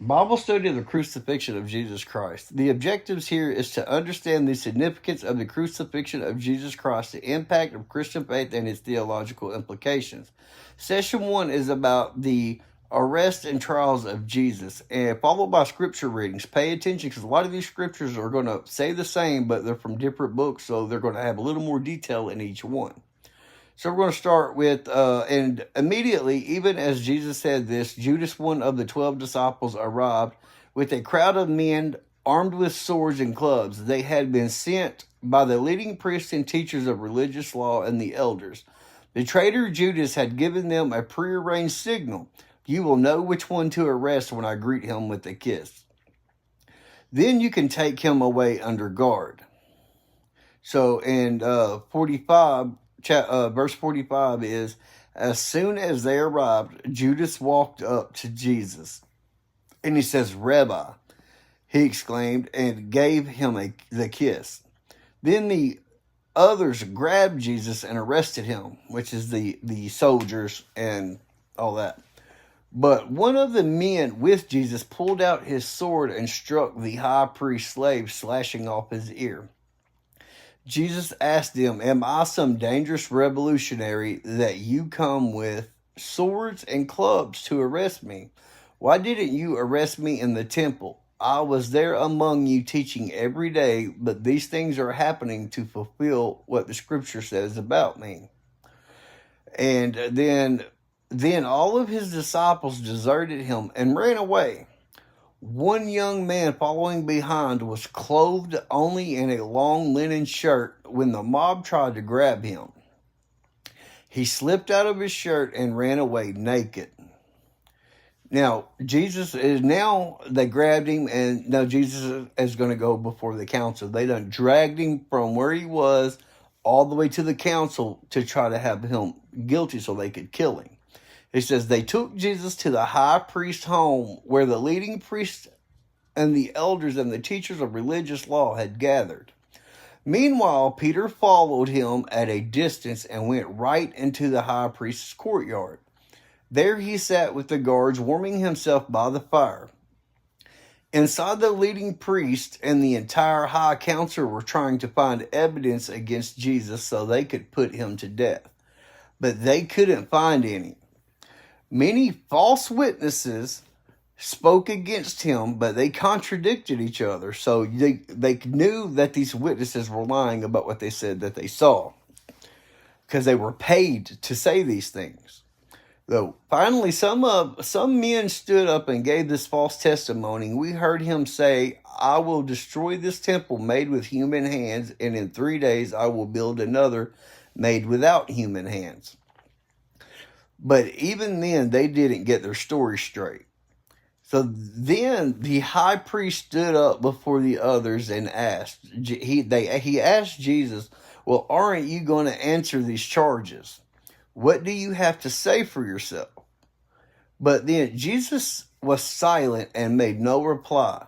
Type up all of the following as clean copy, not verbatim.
Bible study of the crucifixion of Jesus Christ. The objectives here is to understand the significance of the crucifixion of Jesus Christ, the impact of Christian faith, and its theological implications. Session 1 is about the arrest and trials of Jesus, and followed by scripture readings. Pay attention because a lot of these scriptures are going to say the same, but they're from different books, so they're going to have a little more detail in each one. So we're going to start with, and immediately, even as Jesus said this, Judas, one of the 12 disciples, arrived with a crowd of men armed with swords and clubs. They had been sent by the leading priests and teachers of religious law and the elders. The traitor Judas had given them a prearranged signal. You will know which one to arrest when I greet him with a kiss. Then you can take him away under guard. So in 45, verse 45 is, as soon as they arrived, Judas walked up to Jesus. And he says, Rabbi, he exclaimed, and gave him the kiss. Then the others grabbed Jesus and arrested him, which is the soldiers and all that. But one of the men with Jesus pulled out his sword and struck the high priest's slave, slashing off his ear. Jesus asked them, am I some dangerous revolutionary that you come with swords and clubs to arrest me? Why didn't you arrest me in the temple? I was there among you teaching every day, but these things are happening to fulfill what the scripture says about me. And then all of his disciples deserted him and ran away. One young man following behind was clothed only in a long linen shirt when the mob tried to grab him. He slipped out of his shirt and ran away naked. Now, they grabbed him, and now Jesus is going to go before the council. They done dragged him from where he was all the way to the council to try to have him guilty so they could kill him. It says, they took Jesus to the high priest's home where the leading priests and the elders and the teachers of religious law had gathered. Meanwhile, Peter followed him at a distance and went right into the high priest's courtyard. There he sat with the guards, warming himself by the fire. Inside, the leading priest and the entire high council were trying to find evidence against Jesus so they could put him to death. But they couldn't find any. Many false witnesses spoke against him, but they contradicted each other. So they knew that these witnesses were lying about what they said that they saw, because they were paid to say these things. Though finally, some men stood up and gave this false testimony. We heard him say, I will destroy this temple made with human hands, and in 3 days I will build another made without human hands. But even then, they didn't get their story straight. So then the high priest stood up before the others and asked, he asked Jesus, well, aren't you going to answer these charges? What do you have to say for yourself? But then Jesus was silent and made no reply.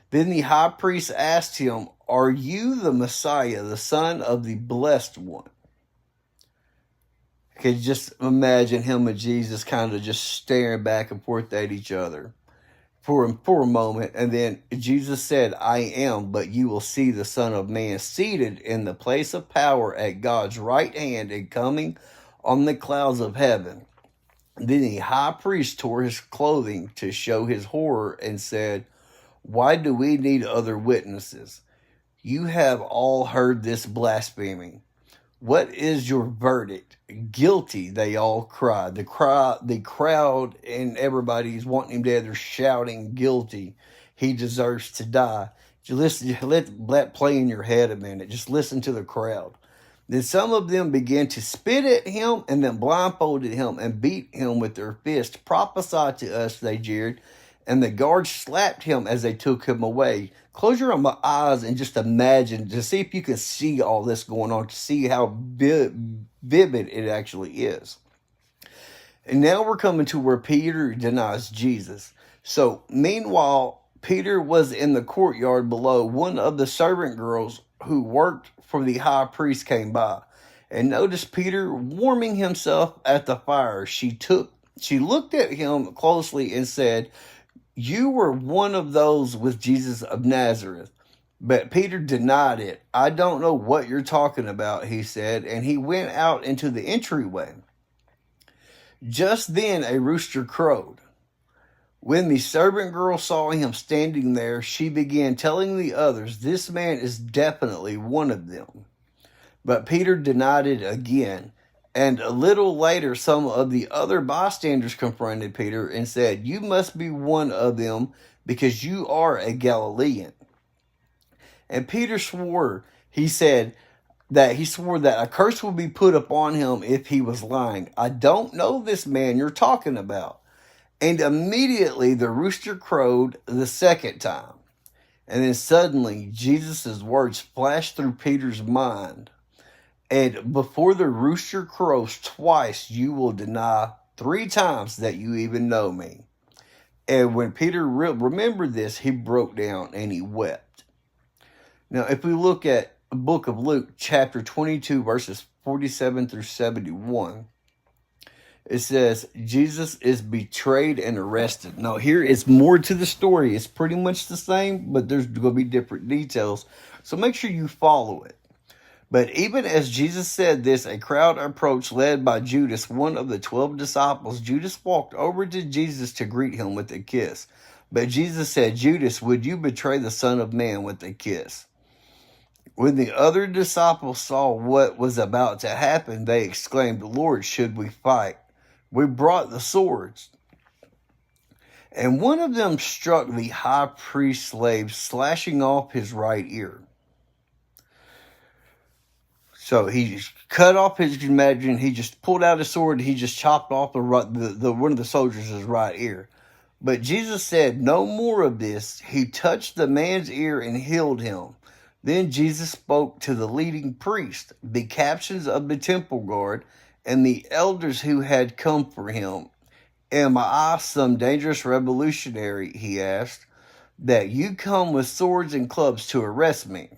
Then the high priest asked him, are you the Messiah, the Son of the Blessed One? I could just imagine him and Jesus kind of just staring back and forth at each other for a moment. And then Jesus said, I am, but you will see the Son of Man seated in the place of power at God's right hand and coming on the clouds of heaven. Then the high priest tore his clothing to show his horror and said, why do we need other witnesses? You have all heard this blasphemy. What is your verdict? Guilty, they all cried. The crowd and everybody's wanting him dead. They're shouting, guilty. He deserves to die. Just let that play in your head a minute. Just listen to the crowd. Then some of them began to spit at him and then blindfolded him and beat him with their fists. Prophesy to us, they jeered. And the guards slapped him as they took him away. Close your eyes and just imagine, to see if you can see all this going on, to see how vivid it actually is. And now we're coming to where Peter denies Jesus. So meanwhile, Peter was in the courtyard below. One of the servant girls who worked for the high priest came by and noticed Peter warming himself at the fire. She looked at him closely and said, "You were one of those with Jesus of Nazareth." But Peter denied it. "I don't know what you're talking about," he said, and he went out into the entryway. Just then a rooster crowed. When the servant girl saw him standing there, she began telling the others, "This man is definitely one of them." But Peter denied it again. And a little later, some of the other bystanders confronted Peter and said, "You must be one of them because you are a Galilean." And Peter swore, he swore that a curse would be put upon him if he was lying. "I don't know this man you're talking about." And immediately the rooster crowed the second time. And then suddenly Jesus' words flashed through Peter's mind. "And before the rooster crows twice, you will deny 3 times that you even know me." And when Peter remembered this, he broke down and he wept. Now, if we look at the book of Luke, chapter 22, verses 47 through 71, it says, Jesus is betrayed and arrested. Now, here is more to the story. It's pretty much the same, but there's going to be different details. So make sure you follow it. "But even as Jesus said this, a crowd approached, led by Judas, one of the 12 disciples. Judas walked over to Jesus to greet him with a kiss. But Jesus said, 'Judas, would you betray the Son of Man with a kiss?' When the other disciples saw what was about to happen, they exclaimed, 'Lord, should we fight?' We brought the swords." And one of them struck the high priest's slave, slashing off his right ear. So he cut off his, imagine, he just pulled out his sword, he just chopped off the one of the soldiers' right ear. But Jesus said, "No more of this." He touched the man's ear and healed him. Then Jesus spoke to the leading priest, the captains of the temple guard, and the elders who had come for him. "Am I some dangerous revolutionary," he asked, "that you come with swords and clubs to arrest me?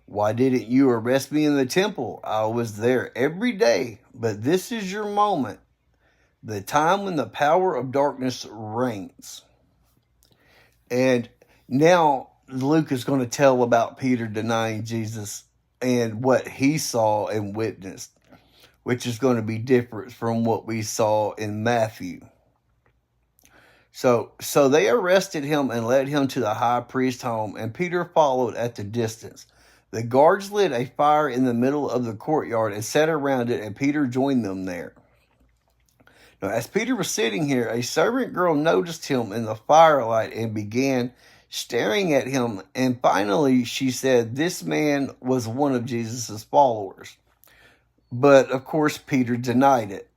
Why didn't you arrest me in the temple? I was there every day. But this is your moment, the time when the power of darkness reigns." And now Luke is going to tell about Peter denying Jesus and what he saw and witnessed, which is going to be different from what we saw in Matthew. So they arrested him and led him to the high priest's home, and Peter followed at the distance. The guards lit a fire in the middle of the courtyard and sat around it, and Peter joined them there. Now, as Peter was sitting here, a servant girl noticed him in the firelight and began staring at him, and finally she said, "This man was one of Jesus' followers." But, of course, Peter denied it.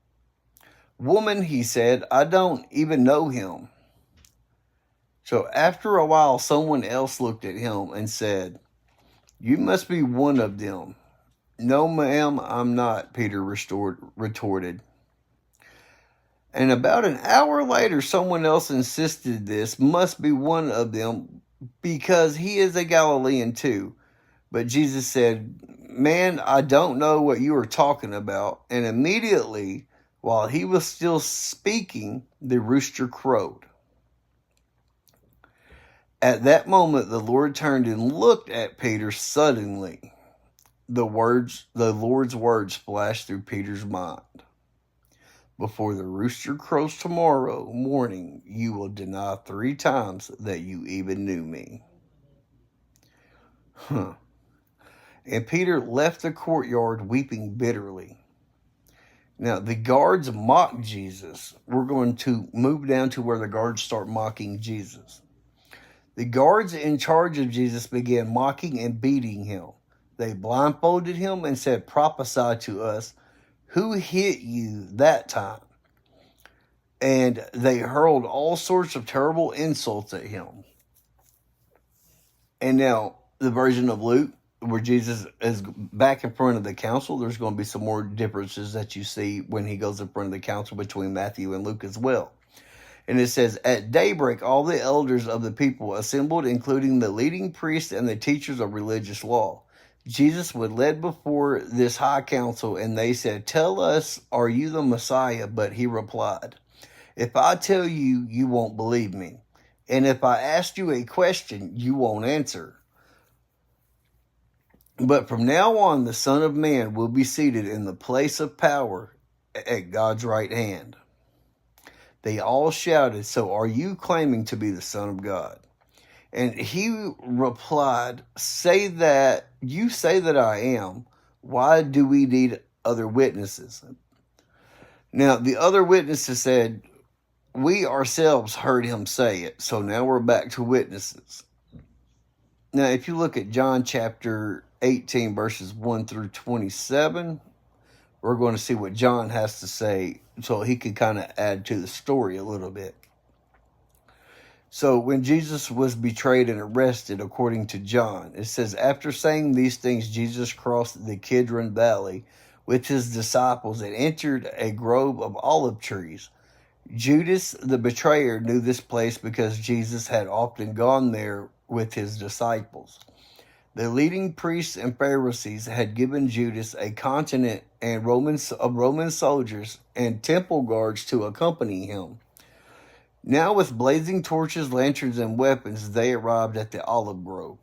"Woman," he said, "I don't even know him." So after a while, someone else looked at him and said, "You must be one of them." "No, ma'am, I'm not," Peter retorted. And about an hour later, someone else insisted this must be one of them because he is a Galilean too. But Jesus said, "Man, I don't know what you are talking about." And immediately, while he was still speaking, the rooster crowed. At that moment, the Lord turned and looked at Peter. Suddenly, the Lord's words flashed through Peter's mind. "Before the rooster crows tomorrow morning, you will deny 3 times that you even knew me." And Peter left the courtyard weeping bitterly. Now, the guards mocked Jesus. We're going to move down to where the guards start mocking Jesus. The guards in charge of Jesus began mocking and beating him. They blindfolded him and said, "Prophesy to us. Who hit you that time?" And they hurled all sorts of terrible insults at him. And now, the version of Luke, where Jesus is back in front of the council, there's going to be some more differences that you see when he goes in front of the council between Matthew and Luke as well. And it says, "At daybreak, all the elders of the people assembled, including the leading priests and the teachers of religious law. Jesus was led before this high council, and they said, 'Tell us, are you the Messiah?' But he replied, If I tell you, you won't believe me. And if I ask you a question, you won't answer. But from now on, the Son of Man will be seated in the place of power at God's right hand. They all shouted, "So are you claiming to be the Son of God?" And he replied, You say that I am. Why do we need other witnesses? Now, the other witnesses said, we ourselves heard him say it. So now we're back to witnesses. Now, if you look at John chapter 18, verses 1 through 27, we're going to see what John has to say so he can kind of add to the story a little bit. So when Jesus was betrayed and arrested, according to John, it says, after saying these things, Jesus crossed the Kidron Valley with his disciples and entered a grove of olive trees. Judas, the betrayer, knew this place because Jesus had often gone there with his disciples. The leading priests and Pharisees had given Judas a contingent of Roman soldiers and temple guards to accompany him. Now, with blazing torches, lanterns, and weapons, they arrived at the olive grove.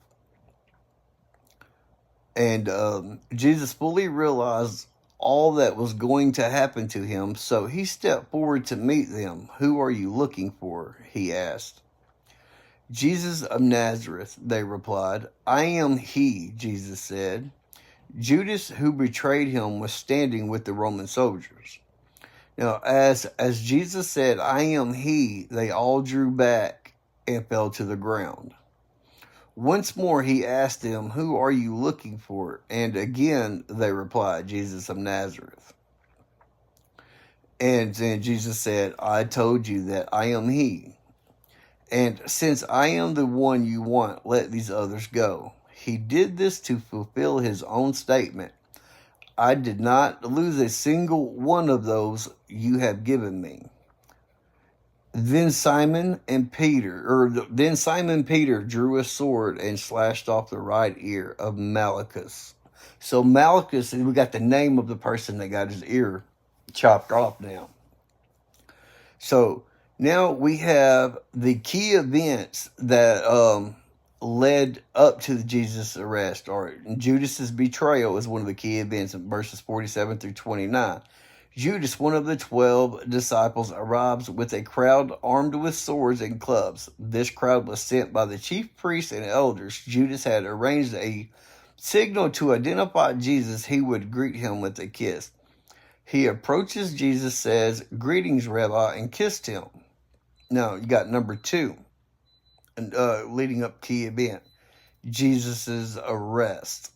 And Jesus fully realized all that was going to happen to him, so he stepped forward to meet them. "Who are you looking for?" he asked. "Jesus of Nazareth," they replied. "I am he," Jesus said. Judas, who betrayed him, was standing with the Roman soldiers. Now, as Jesus said, "I am he," they all drew back and fell to the ground. Once more he asked them, "Who are you looking for?" And again they replied, "Jesus of Nazareth." And then Jesus said, "I told you that I am he. And since I am the one you want, let these others go." He did this to fulfill his own statement. "I did not lose a single one of those you have given me." Then Simon Peter drew a sword and slashed off the right ear of Malchus. So Malchus, we got the name of the person that got his ear chopped off now. So now we have the key events that led up to Jesus' arrest, or Judas's betrayal is one of the key events in verses 47 through 29. Judas, one of the 12 disciples, arrives with a crowd armed with swords and clubs. This crowd was sent by the chief priests and elders. Judas had arranged a signal to identify Jesus. He would greet him with a kiss. He approaches Jesus, says, "Greetings, Rabbi," and kissed him. Now, you got number 2, leading up key event, Jesus' arrest.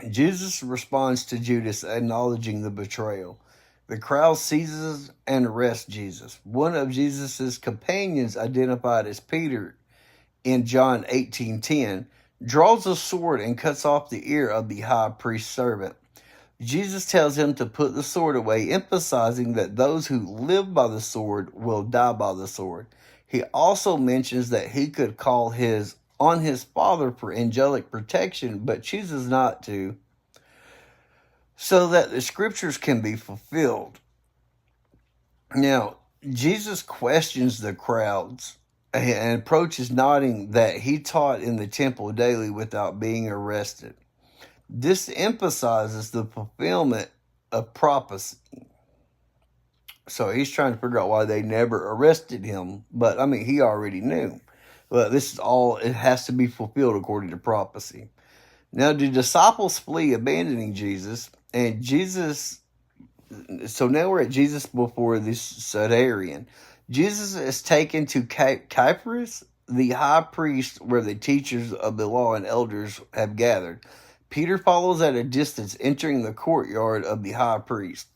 Jesus responds to Judas, acknowledging the betrayal. The crowd seizes and arrests Jesus. One of Jesus' companions, identified as Peter in John 18:10, draws a sword and cuts off the ear of the high priest's servant. Jesus tells him to put the sword away, emphasizing that those who live by the sword will die by the sword. He also mentions that he could call on his Father for angelic protection, but chooses not to, so that the scriptures can be fulfilled. Now, Jesus questions the crowds and approaches, noting that he taught in the temple daily without being arrested. This emphasizes the fulfillment of prophecy. So he's trying to figure out why they never arrested him, but he already knew. But this is all, it has to be fulfilled according to prophecy. Now, the disciples flee, abandoning Jesus, and so now we're at Jesus before this Sanhedrin. Jesus is taken to Caiaphas, the high priest, where the teachers of the law and elders have gathered. Peter follows at a distance, entering the courtyard of the high priest.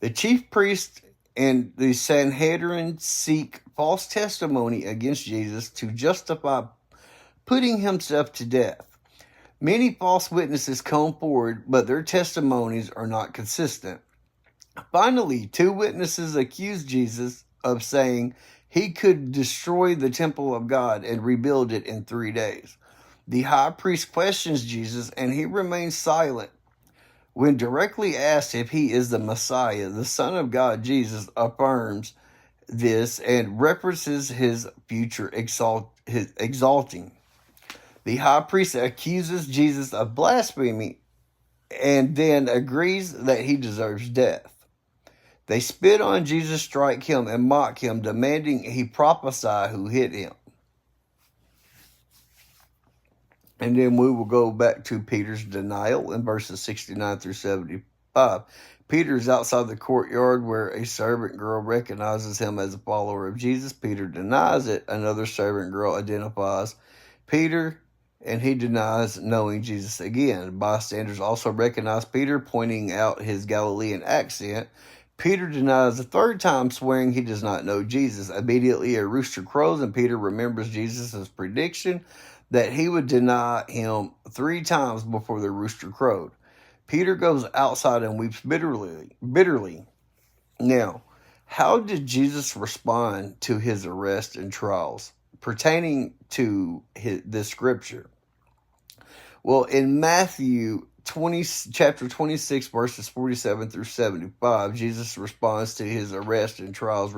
The chief priest and the Sanhedrin seek false testimony against Jesus to justify putting himself to death. Many false witnesses come forward, but their testimonies are not consistent. Finally, 2 witnesses accuse Jesus of saying he could destroy the temple of God and rebuild it in 3 days. The high priest questions Jesus, and he remains silent. When directly asked if he is the Messiah, the Son of God, Jesus affirms this and references his future exalting. The high priest accuses Jesus of blasphemy and then agrees that he deserves death. They spit on Jesus, strike him, and mock him, demanding he prophesy who hit him. And then we will go back to Peter's denial in verses 69 through 75. Peter is outside the courtyard where a servant girl recognizes him as a follower of Jesus. Peter denies it. Another servant girl identifies Peter, and he denies knowing Jesus again. Bystanders also recognize Peter, pointing out his Galilean accent. Peter denies the third time, swearing he does not know Jesus. Immediately a rooster crows, and Peter remembers Jesus' prediction that he would deny him 3 times before the rooster crowed. Peter goes outside and weeps bitterly. Now, how did Jesus respond to his arrest and trials pertaining to this scripture? Well, in Matthew chapter 26, verses 47 through 75, Jesus responds to his arrest and trials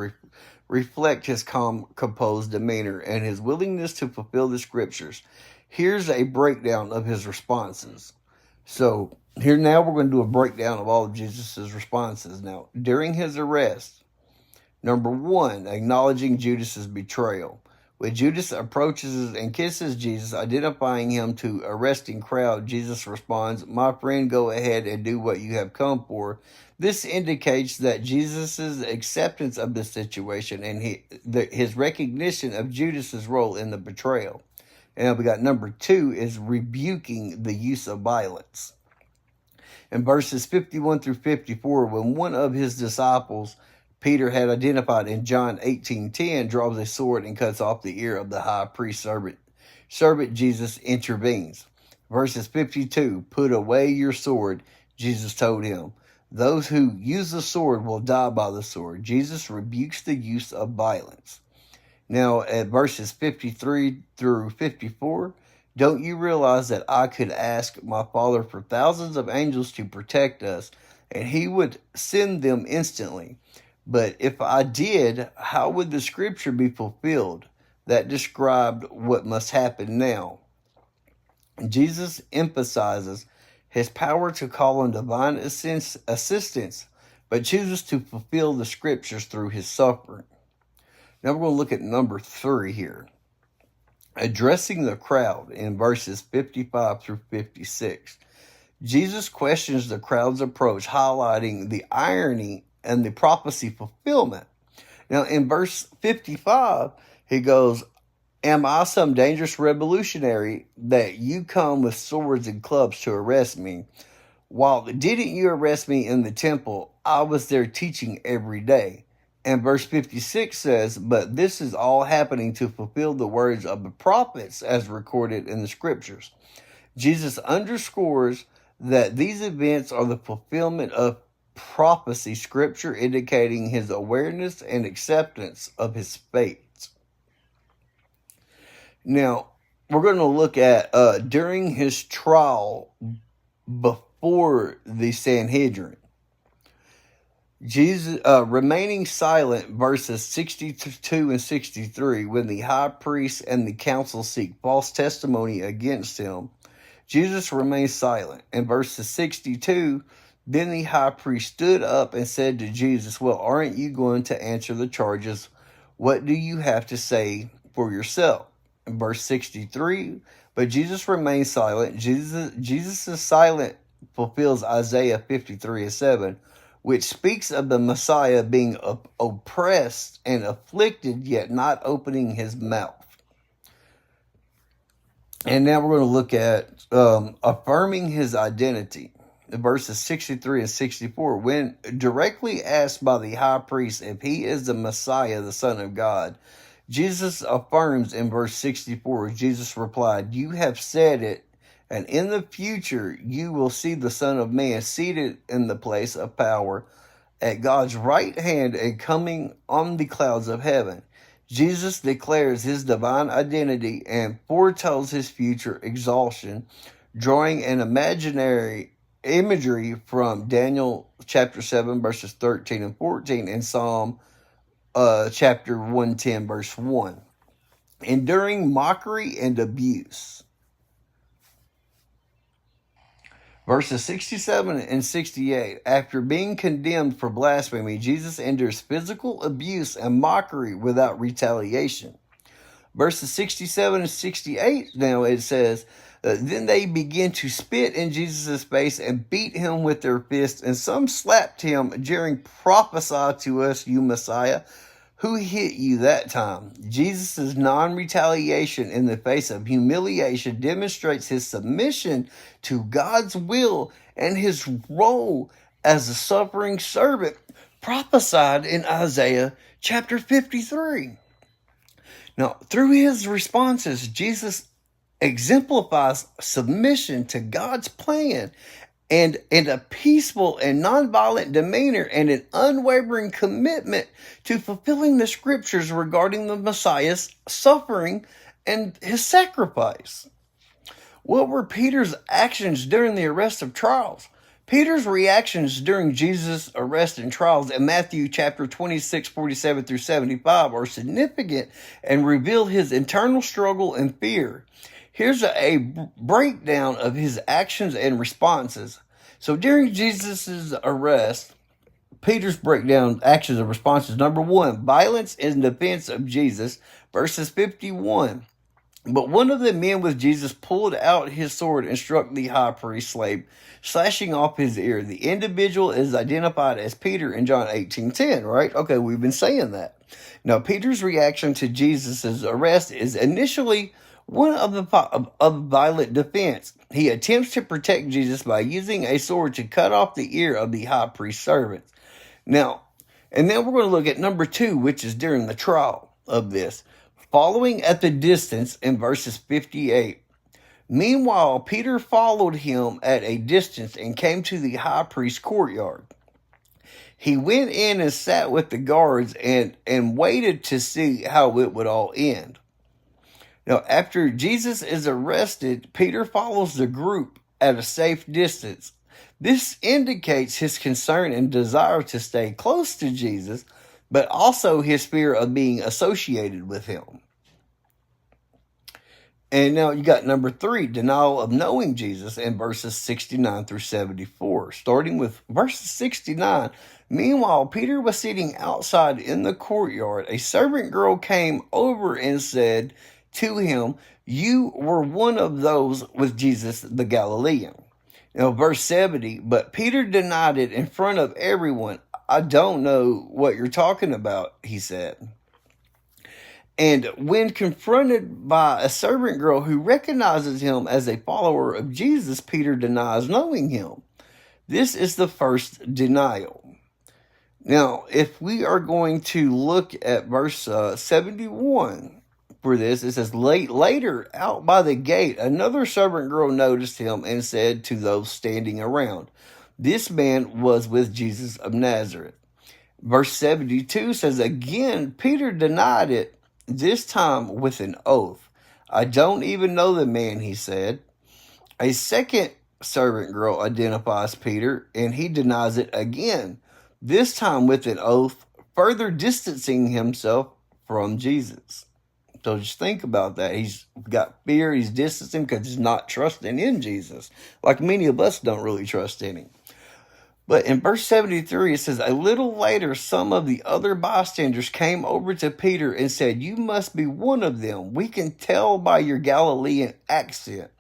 reflect his calm, composed demeanor and his willingness to fulfill the scriptures. Here's a breakdown of his responses. So, here now we're going to do a breakdown of all of Jesus' responses. Now, during his arrest, number 1, acknowledging Judas' betrayal. When Judas approaches and kisses Jesus, identifying him to arresting crowd, Jesus responds, "My friend, go ahead and do what you have come for." This indicates that Jesus' acceptance of the situation and his recognition of Judas' role in the betrayal. And we got number 2 is rebuking the use of violence. In verses 51 through 54, when one of his disciples, Peter had identified in John 18:10, draws a sword and cuts off the ear of the high priest servant, Jesus intervenes. Verses 52, "Put away your sword," Jesus told him. "Those who use the sword will die by the sword." Jesus rebukes the use of violence. Now, at verses 53 through 54, "Don't you realize that I could ask my Father for thousands of angels to protect us, and he would send them instantly? But if I did, how would the scripture be fulfilled that described what must happen now?" Jesus emphasizes his power to call on divine assistance, but chooses to fulfill the scriptures through his suffering. Now we're going to look at number 3 here. Addressing the crowd in verses 55 through 56. Jesus questions the crowd's approach, highlighting the irony and the prophecy fulfillment. Now in verse 55, he goes, "Am I some dangerous revolutionary that you come with swords and clubs to arrest me? While didn't you arrest me in the temple? I was there teaching every day." And verse 56 says, "But this is all happening to fulfill the words of the prophets as recorded in the scriptures." Jesus underscores that these events are the fulfillment of prophecy, scripture indicating his awareness and acceptance of his fate. Now, we're going to look at during his trial before the Sanhedrin. Jesus remaining silent, verses 62 and 63, when the high priest and the council seek false testimony against him, Jesus remains silent. In verses 62, then the high priest stood up and said to Jesus, "Well, aren't you going to answer the charges? What do you have to say for yourself?" In verse 63, but Jesus remains silent. Jesus' silence fulfills Isaiah 53:7. Which speaks of the Messiah being oppressed and afflicted, yet not opening his mouth. And now we're going to look at affirming his identity. In verses 63 and 64, when directly asked by the high priest if he is the Messiah, the Son of God, Jesus affirms in verse 64, Jesus replied, "You have said it, and in the future, you will see the Son of Man seated in the place of power at God's right hand and coming on the clouds of heaven." Jesus declares his divine identity and foretells his future exaltation, drawing an imaginary imagery from Daniel chapter 7, verses 13 and 14, and Psalm chapter 110, verse 1. Enduring mockery and abuse. Verses 67 and 68. After being condemned for blasphemy, Jesus endures physical abuse and mockery without retaliation. Verses 67 and 68, now it says, then they began to spit in Jesus' face and beat him with their fists, and some slapped him, jeering, "Prophesy to us, you Messiah. Who hit you that time?" Jesus' non-retaliation in the face of humiliation demonstrates his submission to God's will and his role as a suffering servant prophesied in Isaiah chapter 53. Now, through his responses, Jesus exemplifies submission to God's plan and a peaceful and nonviolent demeanor and an unwavering commitment to fulfilling the scriptures regarding the Messiah's suffering and his sacrifice. What were Peter's actions during the arrest of trials? Peter's reactions during Jesus' arrest and trials in Matthew chapter 26, 47 through 75 are significant and reveal his internal struggle and fear. Here's a breakdown of his actions and responses. So during Jesus' arrest, Peter's breakdown actions and responses. Number 1, violence in defense of Jesus, verses 51. But one of the men with Jesus pulled out his sword and struck the high priest's slave, slashing off his ear. The individual is identified as Peter in John 18:10, right? Okay, we've been saying that. Now, Peter's reaction to Jesus' arrest is initially one of violent defense. He attempts to protect Jesus by using a sword to cut off the ear of the high priest's servant. Now, and then we're going to look at number 2, which is during the trial of this. Following at the distance in verses 58. Meanwhile, Peter followed him at a distance and came to the high priest's courtyard. He went in and sat with the guards and waited to see how it would all end. Now, after Jesus is arrested, Peter follows the group at a safe distance. This indicates his concern and desire to stay close to Jesus, but also his fear of being associated with him. And now you got number 3, denial of knowing Jesus in verses 69 through 74. Starting with verses 69, meanwhile, Peter was sitting outside in the courtyard. A servant girl came over and said to him, "You were one of those with Jesus the Galilean." Now, verse 70, but Peter denied it in front of everyone. "I don't know what you're talking about," he said. And when confronted by a servant girl who recognizes him as a follower of Jesus, Peter denies knowing him. This is the first denial. Now, if we are going to look at verse 71 for this, it says, later out by the gate, another servant girl noticed him and said to those standing around, "This man was with Jesus of Nazareth." Verse 72 says, again, Peter denied it, this time with an oath. "I don't even know the man," he said. A second servant girl identifies Peter, and he denies it again, this time with an oath, further distancing himself from Jesus. So just think about that. He's got fear, he's distancing because he's not trusting in Jesus, like many of us don't really trust in him. But in verse 73, it says, a little later, some of the other bystanders came over to Peter and said, "You must be one of them. We can tell by your Galilean accent."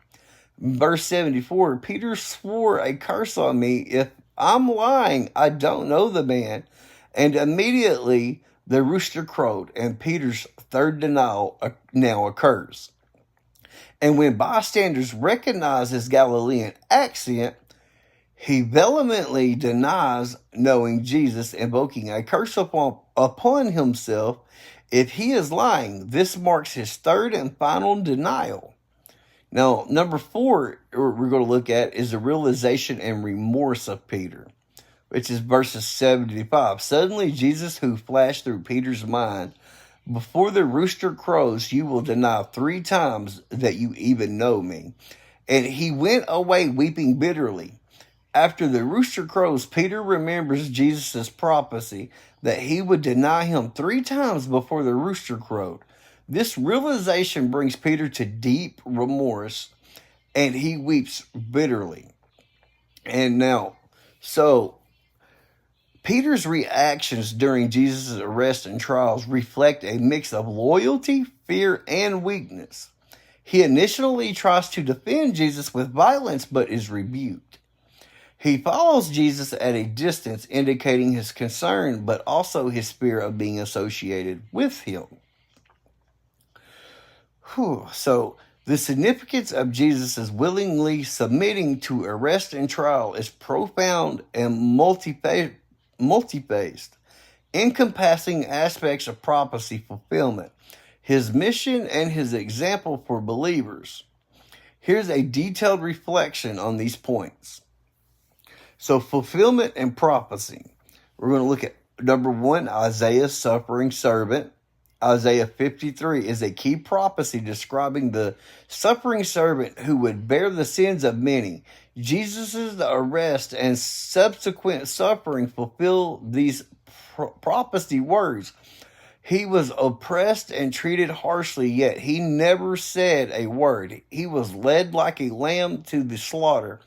In verse 74, Peter swore a curse on me. "If I'm lying, I don't know the man." And immediately the rooster crowed, and Peter's third denial now occurs. And when bystanders recognize his Galilean accent, he vehemently denies knowing Jesus, invoking a curse upon himself. If he is lying, this marks his third and final denial. Now, number 4 we're going to look at is the realization and remorse of Peter, which is verses 75. Suddenly, Jesus, who flashed through Peter's mind, "Before the rooster crows, you will deny 3 times that you even know me." And he went away weeping bitterly. After the rooster crows, Peter remembers Jesus' prophecy that he would deny him 3 times before the rooster crowed. This realization brings Peter to deep remorse, and he weeps bitterly. And now, so Peter's reactions during Jesus' arrest and trials reflect a mix of loyalty, fear, and weakness. He initially tries to defend Jesus with violence, but is rebuked. He follows Jesus at a distance, indicating his concern, but also his fear of being associated with him. So, the significance of Jesus' willingly submitting to arrest and trial is profound and multi-phased, encompassing aspects of prophecy fulfillment, his mission, and his example for believers. Here's a detailed reflection on these points. So, fulfillment and prophecy. We're going to look at number 1, Isaiah's suffering servant. Isaiah 53 is a key prophecy describing the suffering servant who would bear the sins of many. Jesus' arrest and subsequent suffering fulfill these prophecy words. He was oppressed and treated harshly, yet he never said a word. He was led like a lamb to the slaughter.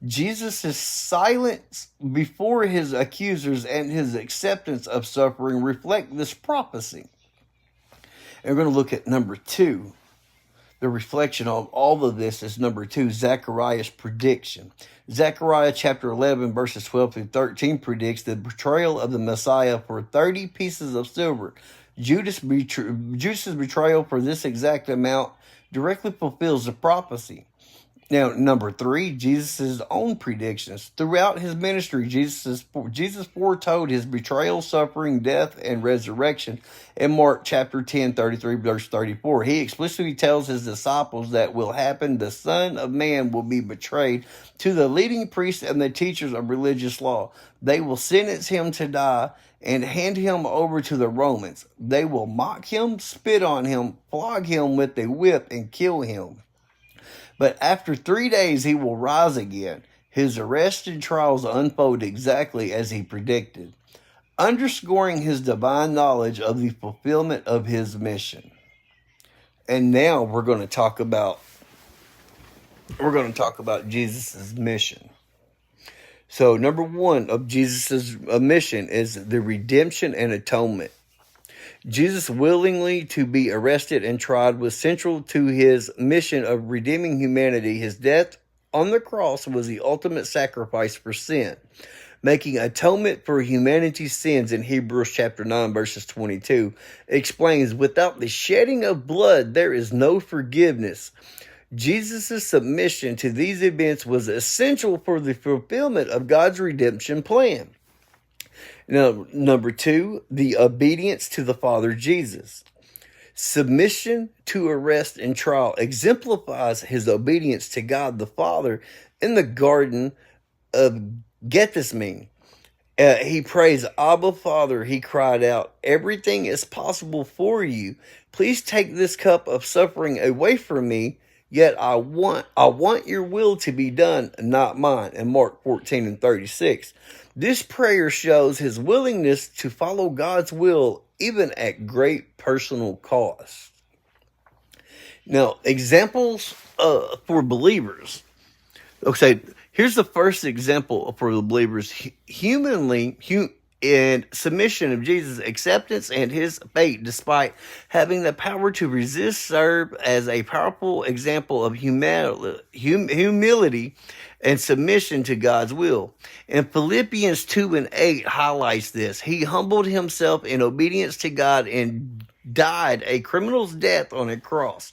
Jesus' silence before his accusers and his acceptance of suffering reflect this prophecy. And we're going to look at number 2. The reflection of all of this is number 2, Zechariah's prediction. Zechariah chapter 11, verses 12 through 13 predicts the betrayal of the Messiah for 30 pieces of silver. Judas' betrayal for this exact amount directly fulfills the prophecy. Now, number 3, Jesus' own predictions. Throughout his ministry, Jesus foretold his betrayal, suffering, death, and resurrection. In Mark chapter 10, 33, verse 34, he explicitly tells his disciples that will happen. The Son of Man will be betrayed to the leading priests and the teachers of religious law. They will sentence him to die and hand him over to the Romans. They will mock him, spit on him, flog him with a whip, and kill him. But after 3 days, he will rise again. His arrest and trials unfold exactly as he predicted, underscoring his divine knowledge of the fulfillment of his mission. And now we're going to talk about Jesus' mission. So, number 1 of Jesus' mission is the redemption and atonement. Jesus willingly to be arrested and tried was central to his mission of redeeming humanity. His death on the cross was the ultimate sacrifice for sin, making atonement for humanity's sins. In Hebrews chapter 9, verses 22, explains, without the shedding of blood, there is no forgiveness. Jesus' submission to these events was essential for the fulfillment of God's redemption plan. Now, number 2, the obedience to the Father Jesus. Submission to arrest and trial exemplifies his obedience to God the Father in the Garden of Gethsemane. He prays, Abba, Father, he cried out, everything is possible for you. Please take this cup of suffering away from me, yet I want your will to be done, not mine. In Mark 14 and 36. This prayer shows his willingness to follow God's will, even at great personal cost. Now, examples for believers. Okay, here's the first example for the believers. In submission of Jesus' acceptance and his fate, despite having the power to resist, serve as a powerful example of humility and submission to God's will. And Philippians 2 and 8 highlights this. He humbled himself in obedience to God and died a criminal's death on a cross.